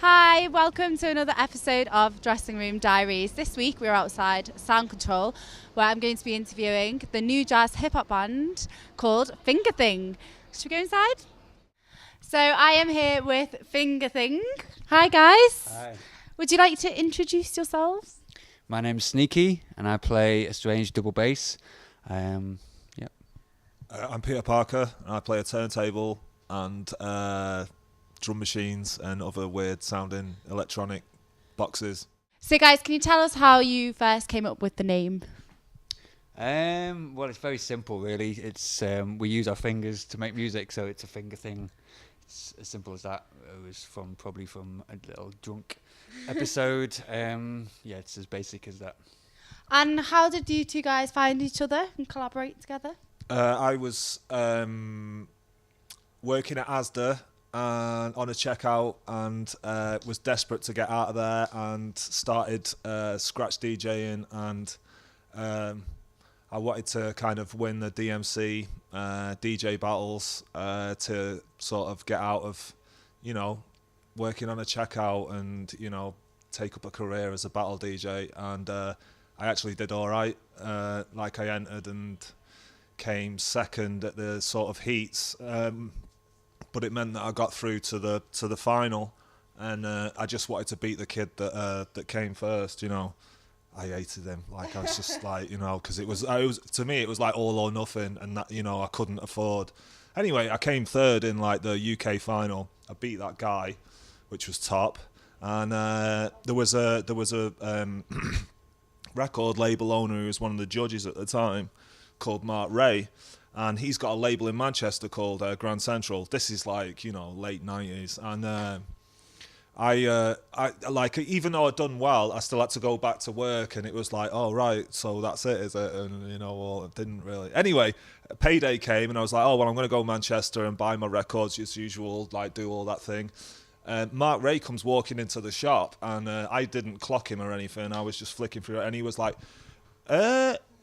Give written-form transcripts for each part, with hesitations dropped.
Hi, welcome to another episode of Dressing Room Diaries. This week we're outside Sound Control, where I'm going to be interviewing the new jazz hip hop band called Fingathing. Should we go inside? So I am here with Fingathing. Hi guys. Hi. Would you like to introduce yourselves? My name's Sneaky, and I play a strange double bass. I'm Peter Parker, and I play a turntable and drum machines and other weird sounding electronic boxes. So guys, can you tell us how you first came up with the name? Well, it's very simple, really. It's we use our fingers to make music, so it's a finger thing. It's as simple as that. It was probably from a little drunk episode. It's as basic as that. And how did you two guys find each other and collaborate together? I was working at Asda and on a checkout, and was desperate to get out of there, and started scratch DJing, and I wanted to kind of win the DMC DJ battles to sort of get out of, working on a checkout and, take up a career as a battle DJ. And I actually did all right. I entered and came second at the sort of heats, but it meant that I got through to the final, and I just wanted to beat the kid that came first. I hated him. I was just because it was to me it was like all or nothing, and that I couldn't afford. Anyway, I came third in the UK final. I beat that guy, which was top, and there was a record label owner who was one of the judges at the time, called Mark Ray, and he's got a label in Manchester called Grand Central. This is late 90s, and I even though I'd done well, I still had to go back to work, and it was like, oh right, so that's it, is it? And well, it didn't really. Anyway, payday came, and I was like, oh well, I'm going to go to Manchester and buy my records as usual, do all that thing. Mark Ray comes walking into the shop, and I didn't clock him or anything. I was just flicking through it, and he was like,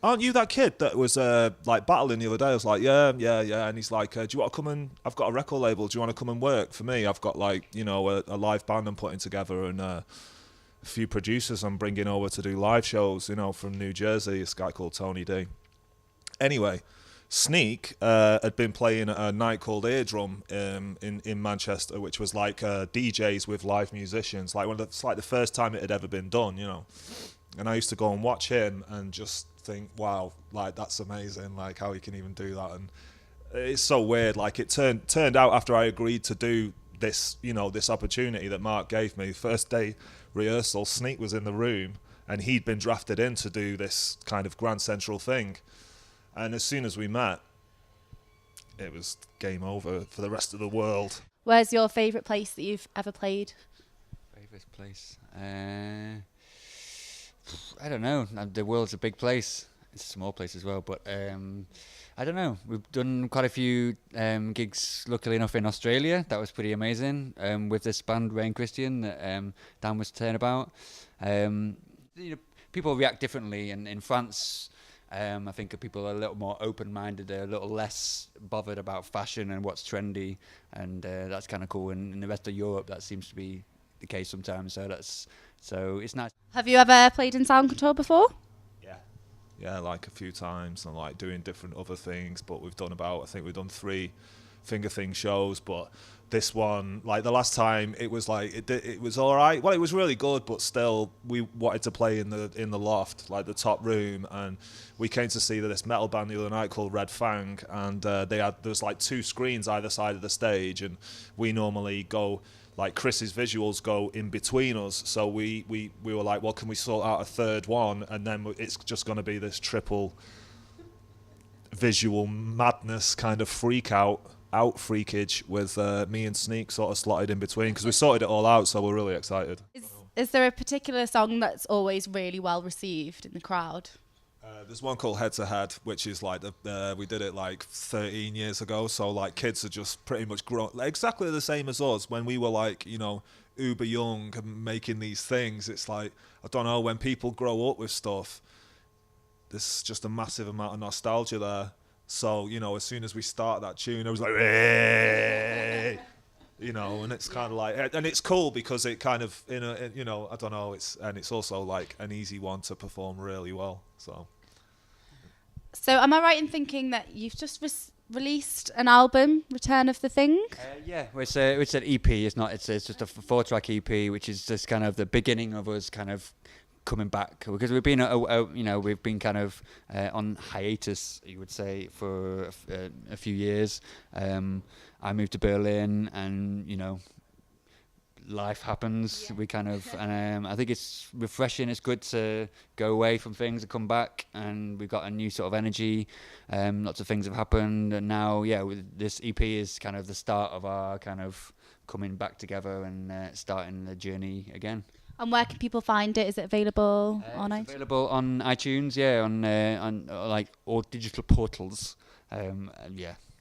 aren't you that kid that was battling the other day? I was like, yeah. And he's like, do you want to come and, I've got a record label, do you want to come and work for me? I've got a live band I'm putting together, and a few producers I'm bringing over to do live shows, from New Jersey, this guy called Tony D. Anyway, Sneak had been playing at a night called Eardrum in Manchester, which was DJs with live musicians. It's the first time it had ever been done, And I used to go and watch him and just think, wow, that's amazing, how he can even do that. And it's so weird. It turned out after I agreed to do this, this opportunity that Mark gave me, first day rehearsal, Sneak was in the room, and he'd been drafted in to do this kind of Grand Central thing. And as soon as we met, it was game over for the rest of the world. Where's your favourite place that you've ever played? Favourite place? I don't know. The world's a big place. It's a small place as well, but I don't know. We've done quite a few gigs, luckily enough, in Australia. That was pretty amazing. With this band, Rain Christian, that Dan was telling about. People react differently, and in France, I think people are a little more open-minded. They're a little less bothered about fashion and what's trendy, and that's kind of cool. And in the rest of Europe, that seems to be the case sometimes. So it's nice. Have you ever played in Sound Control before? Yeah, a few times, and doing different other things. But we've done I think we've done 3 Fingathing shows. But this one, the last time, it was it was all right. Well, it was really good, but still, we wanted to play in the loft, the top room, and we came to see this metal band the other night called Red Fang, and there was 2 screens either side of the stage, and we normally go. Chris's visuals go in between us, so we were like, well, can we sort out a third one, and then it's just going to be this triple visual madness kind of freakage with me and Sneak sort of slotted in between, because we sorted it all out, so we're really excited. Is there a particular song that's always really well received in the crowd? There's one called Head to Head, which is we did it 13 years ago, so kids are just pretty much grown exactly the same as us when we were uber young and making these things. It's I don't know, when people grow up with stuff, there's just a massive amount of nostalgia there. So, as soon as we start that tune, I was like, hey! you know, and it's kind of like, and it's cool because it kind of, you know, I don't know, it's also like an easy one to perform really well. So am I right in thinking that you've just released an album, Return of the Thing? Yeah, it's an EP. It's just a 4-track EP, which is just kind of the beginning of us kind of coming back, because we've been we've been kind of on hiatus, you would say, for a few years. I moved to Berlin, and you know, life happens. Yeah. We kind of, and I think it's refreshing. It's good to go away from things and come back, and we've got a new sort of energy. Lots of things have happened, and now, this EP is kind of the start of our kind of coming back together and starting the journey again. And where can people find it? Is it available on It's iTunes? available on iTunes, on like all digital portals.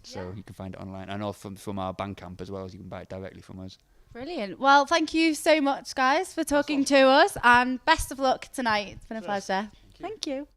So you can find it online, and also from our Bandcamp as well, as you can buy it directly from us. Brilliant. Well, thank you so much, guys, for talking to us, and best of luck tonight. It's been a pleasure. Thank you. Thank you.